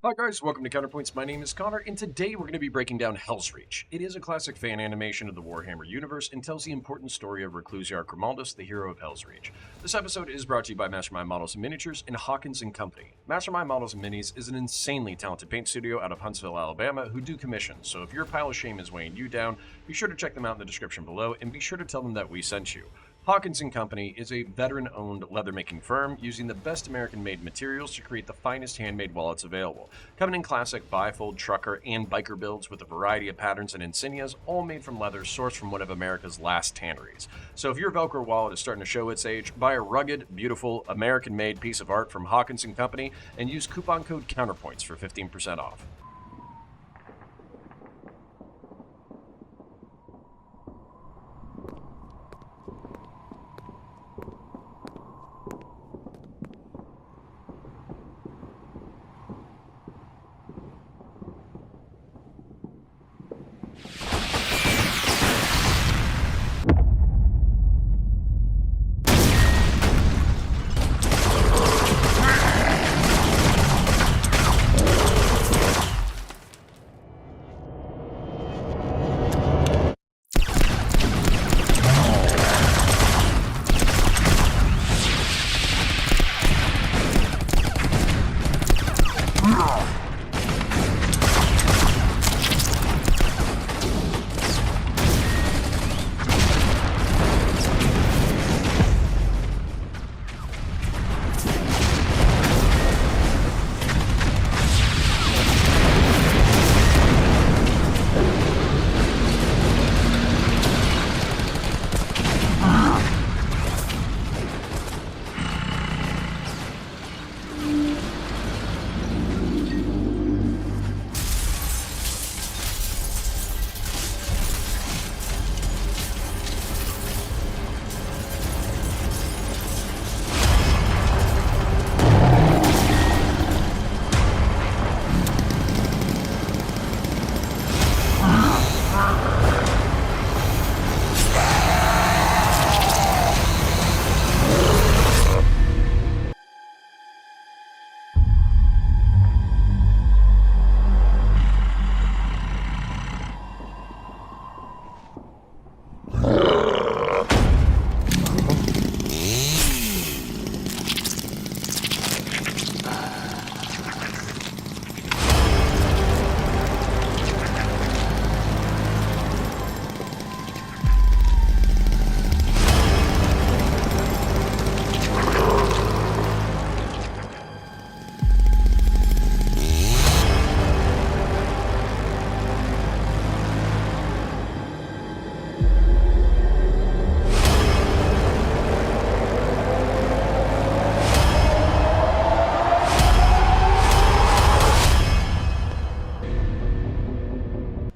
Hi guys, welcome to Counterpoints. My name is Connor, and today we're going to be breaking down Helsreach. It is a classic fan animation of the Warhammer universe and tells the important story of Reclusiar Grimaldus, the hero of Helsreach. This episode is brought to you by Mastermind Models and Miniatures and Hawkins & Company. Mastermind Models and Minis is an insanely talented paint studio out of Huntsville, Alabama, who do commissions, so if your pile of shame is weighing you down, be sure to check them out in the description below, and be sure to tell them that we sent you. Hawkins & Company is a veteran-owned leather-making firm using the best American-made materials to create the finest handmade wallets available, coming in classic bifold, trucker, and biker builds with a variety of patterns and insignias, all made from leather sourced from one of America's last tanneries. So if your Velcro wallet is starting to show its age, buy a rugged, beautiful, American-made piece of art from Hawkins & Company and use coupon code COUNTERPOINTS for 15% off.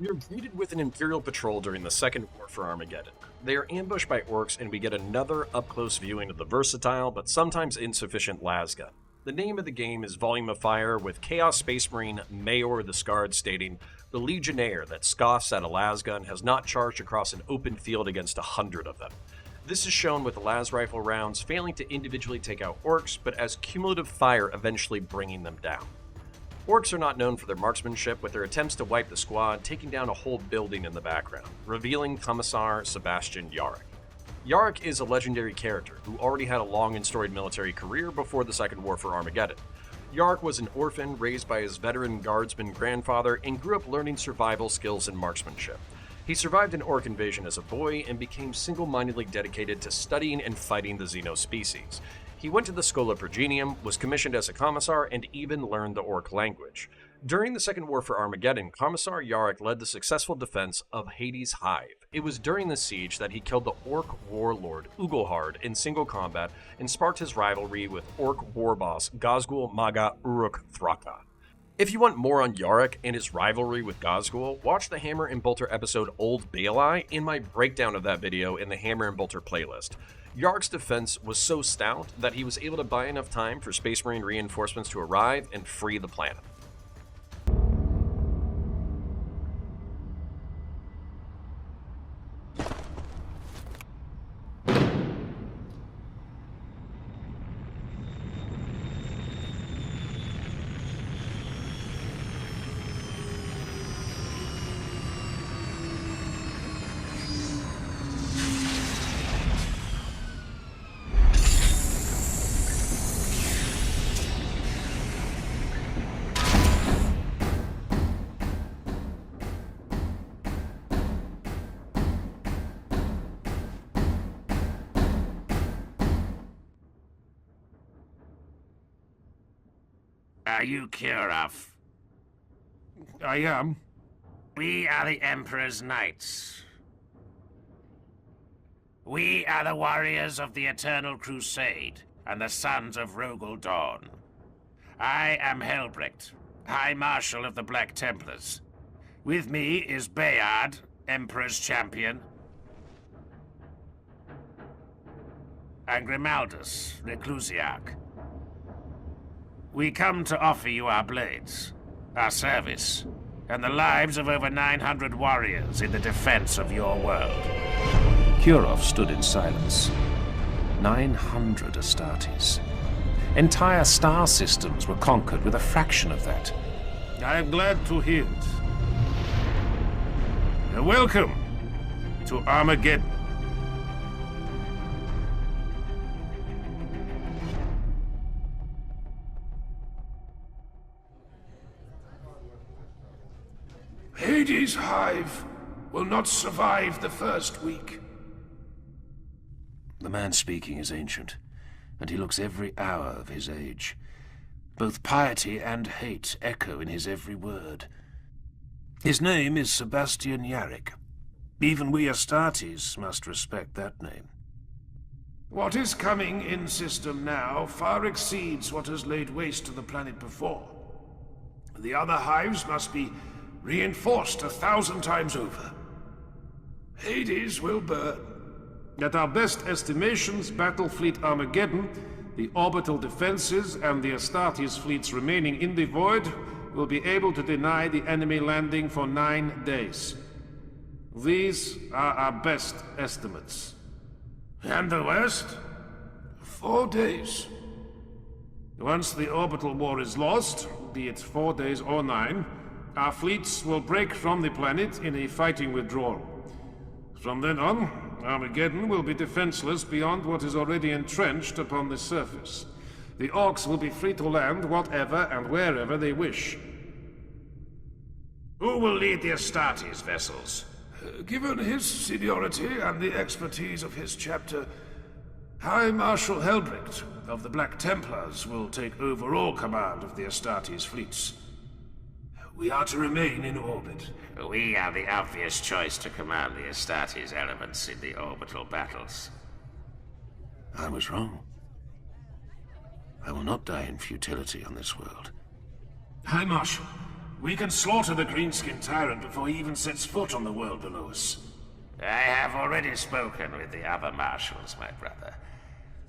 We are greeted with an Imperial patrol during the Second War for Armageddon. They are ambushed by orcs, and we get another up-close viewing of the versatile but sometimes insufficient lasgun. The name of the game is Volume of Fire, with Chaos Space Marine Mayor the Scarred stating, "The Legionnaire that scoffs at a lasgun has not charged across an open field against 100 of them." This is shown with the las rifle rounds failing to individually take out orcs, but as cumulative fire eventually bringing them down. Orcs are not known for their marksmanship, with their attempts to wipe the squad taking down a whole building in the background, revealing Commissar Sebastian Yarrick. Yarrick is a legendary character who already had a long and storied military career before the Second War for Armageddon. Yarrick was an orphan raised by his veteran guardsman grandfather and grew up learning survival skills and marksmanship. He survived an orc invasion as a boy and became single-mindedly dedicated to studying and fighting the Xeno species. He went to the Schola Progenium, was commissioned as a commissar, and even learned the orc language. During the Second War for Armageddon, Commissar Yarrick led the successful defense of Hades' Hive. It was during this siege that he killed the orc warlord Ugelhard in single combat and sparked his rivalry with orc war boss Gazgul Maga Uruk Thraka. If you want more on Yarrick and his rivalry with Gazgul, watch the Hammer and Bolter episode Old Baelai in my breakdown of that video in the Hammer and Bolter playlist. Yarrick's defense was so stout that he was able to buy enough time for Space Marine reinforcements to arrive and free the planet. Are you Kirov? I am. We are the Emperor's Knights. We are the warriors of the Eternal Crusade and the sons of Rogel Dawn. I am Helsreach, High Marshal of the Black Templars. With me is Bayard, Emperor's Champion, and Grimaldus, Reclusiarch. We come to offer you our blades, our service, and the lives of over 900 warriors in the defense of your world. Kirov stood in silence. 900 Astartes. Entire star systems were conquered with a fraction of that. I am glad to hear it. Welcome to Armageddon. Hades' hive will not survive the first week. The man speaking is ancient, and he looks every hour of his age. Both piety and hate echo in his every word. His name is Sebastian Yarrick. Even we Astartes must respect that name. What is coming in system now far exceeds what has laid waste to the planet before. The other hives must be reinforced 1,000 times over. Hades will burn. At our best estimations, Battle Fleet Armageddon, the orbital defenses, and the Astartes fleets remaining in the void will be able to deny the enemy landing for 9 days. These are our best estimates. And the worst? 4 days. Once the orbital war is lost, be it 4 days or 9, our fleets will break from the planet in a fighting withdrawal. From then on, Armageddon will be defenseless beyond what is already entrenched upon the surface. The Orcs will be free to land whatever and wherever they wish. Who will lead the Astartes vessels? Given his seniority and the expertise of his chapter, High Marshal Helsreach of the Black Templars will take overall command of the Astartes fleets. We are to remain in orbit. We are the obvious choice to command the Astartes elements in the orbital battles. I was wrong. I will not die in futility on this world. High Marshal, we can slaughter the green-skinned tyrant before he even sets foot on the world below us. I have already spoken with the other marshals, my brother.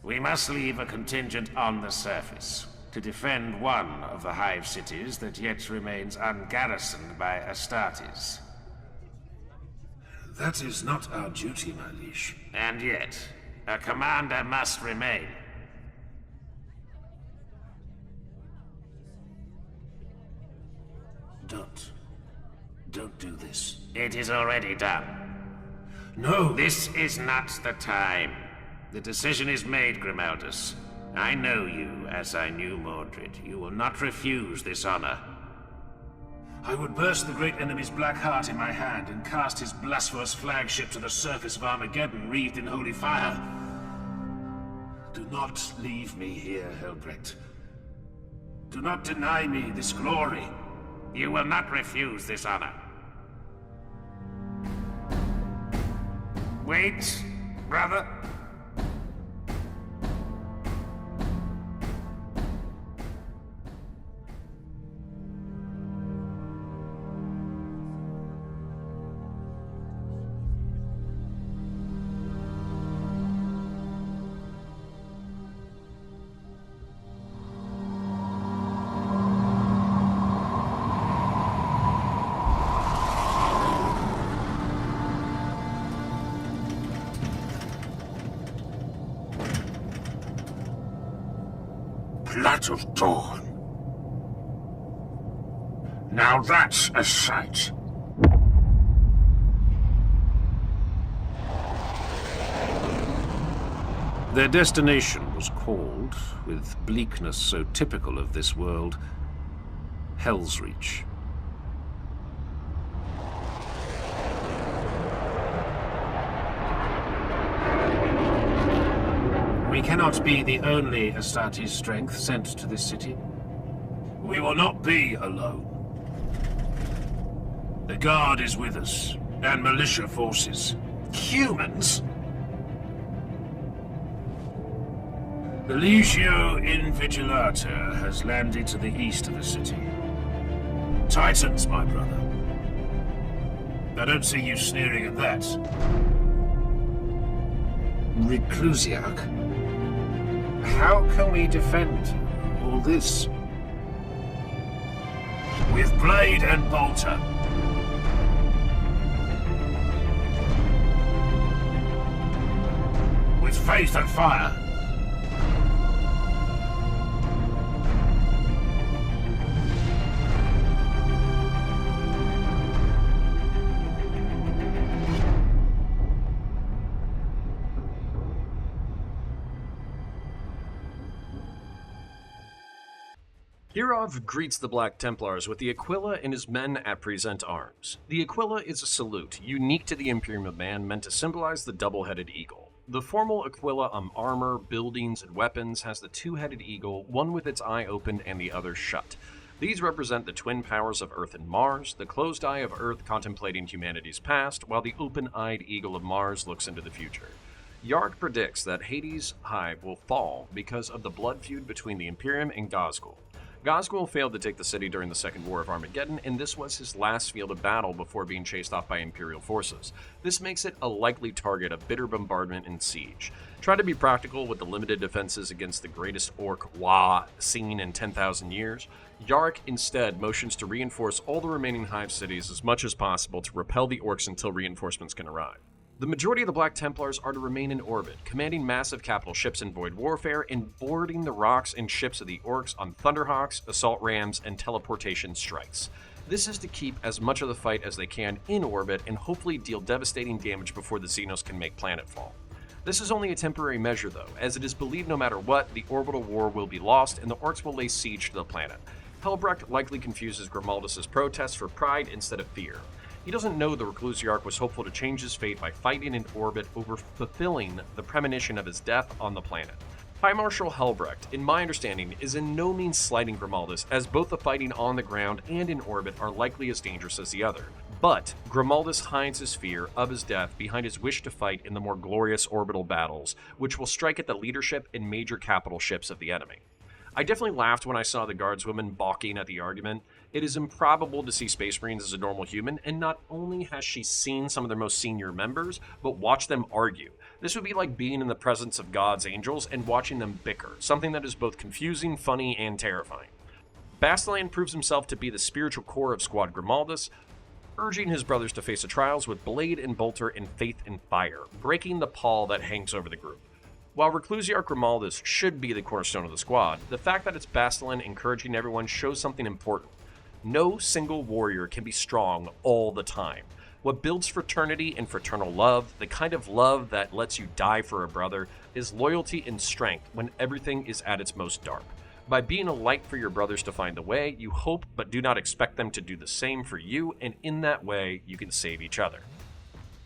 We must leave a contingent on the surface to defend one of the hive cities that yet remains ungarrisoned by Astartes. That is not our duty, my liege. And yet, a commander must remain. Don't do this. It is already done. No! This is not the time. The decision is made, Grimaldus. I know you as I knew Mordred. You will not refuse this honor. I would burst the great enemy's black heart in my hand and cast his blasphemous flagship to the surface of Armageddon, wreathed in holy fire. Do not leave me here, Helsreach. Do not deny me this glory. You will not refuse this honor. Wait, brother. Blood of Dawn. Now that's a sight. Their destination was called, with bleakness so typical of this world, Helsreach. We cannot be the only Astartes strength sent to this city. We will not be alone. The Guard is with us, and militia forces. Humans? The Legio Invigilata has landed to the east of the city. Titans, my brother. I don't see you sneering at that. Reclusiac? How can we defend all this? With blade and bolter. With faith and fire. Kirov greets the Black Templars with the Aquila and his men at present arms. The Aquila is a salute, unique to the Imperium of Man, meant to symbolize the double-headed eagle. The formal Aquila on armor, buildings, and weapons has the two-headed eagle, one with its eye opened and the other shut. These represent the twin powers of Earth and Mars, the closed eye of Earth contemplating humanity's past, while the open-eyed eagle of Mars looks into the future. Yark predicts that Hades' hive will fall because of the blood feud between the Imperium and Ghazghul. Ghazghul failed to take the city during the Second War of Armageddon, and this was his last field of battle before being chased off by Imperial forces. This makes it a likely target of bitter bombardment and siege. Try to be practical with the limited defenses against the greatest orc Wa seen in 10,000 years. Yark instead motions to reinforce all the remaining hive cities as much as possible to repel the orcs until reinforcements can arrive. The majority of the Black Templars are to remain in orbit, commanding massive capital ships in void warfare and boarding the rocks and ships of the orcs on Thunderhawks, assault rams, and teleportation strikes. This is to keep as much of the fight as they can in orbit and hopefully deal devastating damage before the Xenos can make planetfall. This is only a temporary measure though, as it is believed no matter what, the orbital war will be lost and the orcs will lay siege to the planet. Helsreach likely confuses Grimaldus' protest for pride instead of fear. He doesn't know the Reclusiarch was hopeful to change his fate by fighting in orbit over fulfilling the premonition of his death on the planet. High Marshal Helsreach, in my understanding, is in no means slighting Grimaldus, as both the fighting on the ground and in orbit are likely as dangerous as the other. But Grimaldus hides his fear of his death behind his wish to fight in the more glorious orbital battles, which will strike at the leadership and major capital ships of the enemy. I definitely laughed when I saw the guardswoman balking at the argument. It is improbable to see Space Marines as a normal human, and not only has she seen some of their most senior members, but watched them argue. This would be like being in the presence of God's angels and watching them bicker, something that is both confusing, funny, and terrifying. Bastilian proves himself to be the spiritual core of Squad Grimaldus, urging his brothers to face the trials with blade and bolter and faith and fire, breaking the pall that hangs over the group. While Reclusiarch Grimaldus should be the cornerstone of the squad, the fact that it's Bastilian encouraging everyone shows something important. No single warrior can be strong all the time. What builds fraternity and fraternal love, the kind of love that lets you die for a brother, is loyalty and strength when everything is at its most dark. By being a light for your brothers to find the way, you hope but do not expect them to do the same for you, and in that way, you can save each other.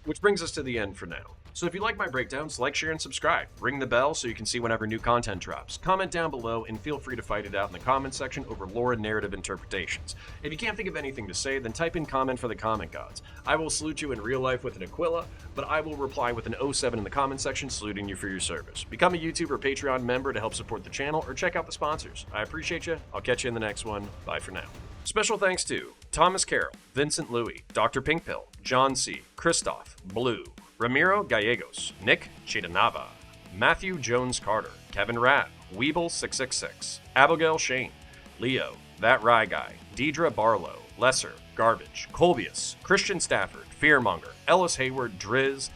Which brings us to the end for now. So if you like my breakdowns, like, share, and subscribe. Ring the bell so you can see whenever new content drops. Comment down below and feel free to fight it out in the comment section over lore and narrative interpretations. If you can't think of anything to say, then type in comment for the comment gods. I will salute you in real life with an Aquila, but I will reply with an 07 in the comment section saluting you for your service. Become a YouTube or Patreon member to help support the channel, or check out the sponsors. I appreciate you. I'll catch you in the next one. Bye for now. Special thanks to Thomas Carroll, Vincent Louis, Dr. Pinkpill, John C., Christoph, Blue, Ramiro Gallegos, Nick Chidanava, Matthew Jones Carter, Kevin Ratt, Weeble666, Abigail Shane, Leo, That Rye Guy, Deidre Barlow, Lesser, Garbage, Colbius, Christian Stafford, Fearmonger, Ellis Hayward, Driz,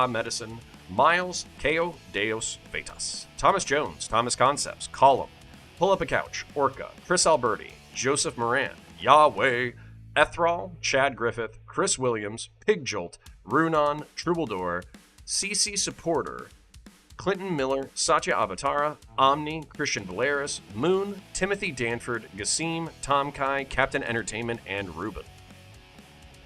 Medicine, Miles, Ko, Deus, Vetus, Thomas Jones, Thomas Concepts, Column, Pull Up a Couch, Orca, Chris Alberti, Joseph Moran, Yahweh, Ethral, Chad Griffith, Chris Williams, Pig Jolt, Runon, Troubadour, CC Supporter, Clinton Miller, Satya Avatara, Omni, Christian Valeris, Moon, Timothy Danford, Gassim, Tom Kai, Captain Entertainment, and Ruben.